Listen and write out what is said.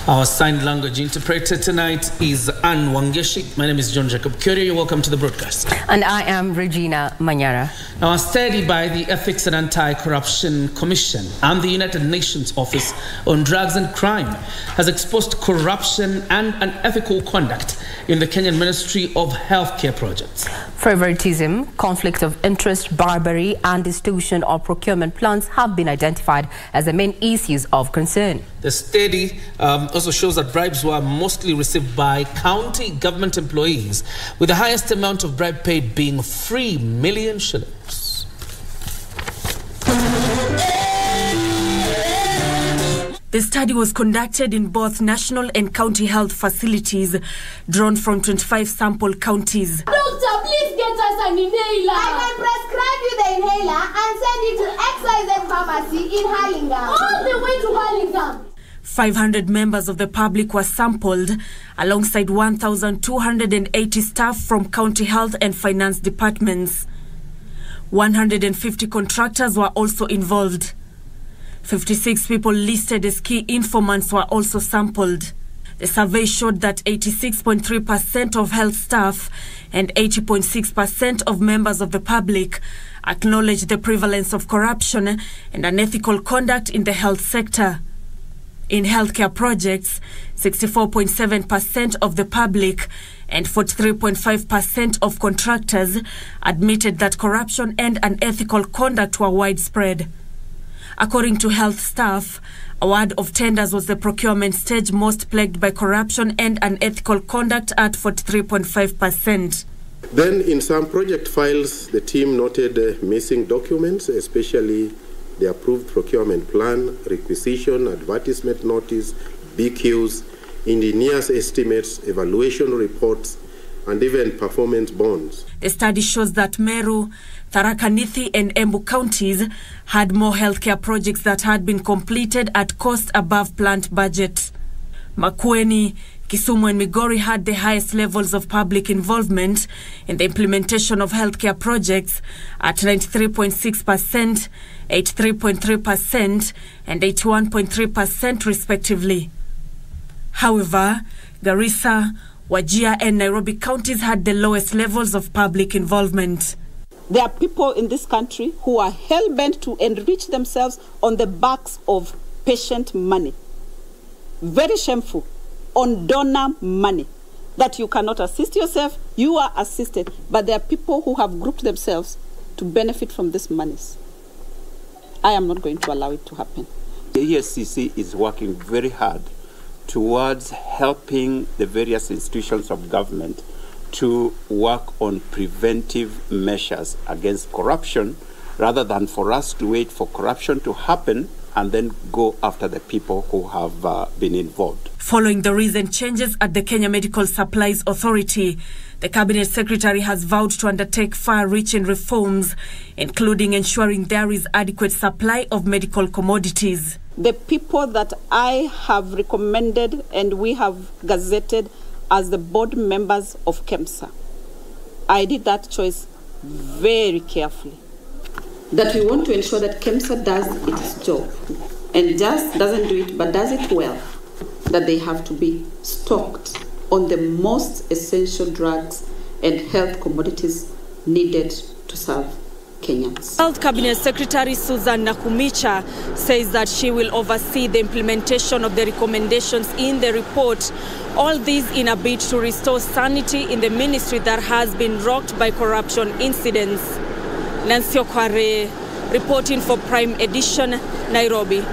Our sign language interpreter tonight is Anne Wangeshi. My name is John Jacob Curie. Welcome to the broadcast. And I am Regina Manyara. Now, a study by the Ethics and Anti-Corruption Commission and the United Nations Office on Drugs and Crime has exposed corruption and unethical conduct in the Kenyan Ministry of Healthcare projects. Favouritism, conflict of interest, bribery and distortion of procurement plans have been identified as the main issues of concern. The study also shows that bribes were mostly received by county government employees, with the highest amount of bribe paid being 3 million shillings. The study was conducted in both national and county health facilities, drawn from 25 sample counties. Doctor, please get us an inhaler. I can prescribe you the inhaler and send it to Excise and Pharmacy in Hurlingham. All the way to Hurlingham. 500 members of the public were sampled, alongside 1,280 staff from county health and finance departments. 150 contractors were also involved. 56 people listed as key informants were also sampled. The survey showed that 86.3% of health staff and 80.6% of members of the public acknowledged the prevalence of corruption and unethical conduct in the health sector. In healthcare projects, 64.7% of the public and 43.5% of contractors admitted that corruption and unethical conduct were widespread. According to health staff, award of tenders was the procurement stage most plagued by corruption and unethical conduct at 43.5%. Then in some project files, the team noted missing documents, especially the approved procurement plan, requisition, advertisement notice, BQs, engineers' estimates, evaluation reports, and even performance bonds. The study shows that Meru, Tharaka Nithi and Embu counties had more healthcare projects that had been completed at cost above planned budget. Makueni, Kisumu and Migori had the highest levels of public involvement in the implementation of healthcare projects at 93.6%, 83.3% and 81.3% respectively. However, Garissa, Wajir and Nairobi counties had the lowest levels of public involvement. There are people in this country who are hell-bent to enrich themselves on the backs of patient money. Very shameful. On donor money. That you cannot assist yourself, you are assisted. But there are people who have grouped themselves to benefit from these monies. I am not going to allow it to happen. The EACC is working very hard towards helping the various institutions of government to work on preventive measures against corruption, rather than for us to wait for corruption to happen and then go after the people who have been involved. Following the recent changes at the Kenya Medical Supplies Authority, the Cabinet Secretary has vowed to undertake far-reaching reforms, including ensuring there is adequate supply of medical commodities. The people that I have recommended and we have gazetted as the board members of KEMSA, I did that choice very carefully. That we want to ensure that KEMSA does its job and just doesn't do it but does it well, that they have to be stocked on the most essential drugs and health commodities needed to serve Kenyans. Health Cabinet Secretary Susan Nakumicha says that she will oversee the implementation of the recommendations in the report. All these in a bid to restore sanity in the ministry that has been rocked by corruption incidents. Nancy Okware, reporting for Prime Edition, Nairobi.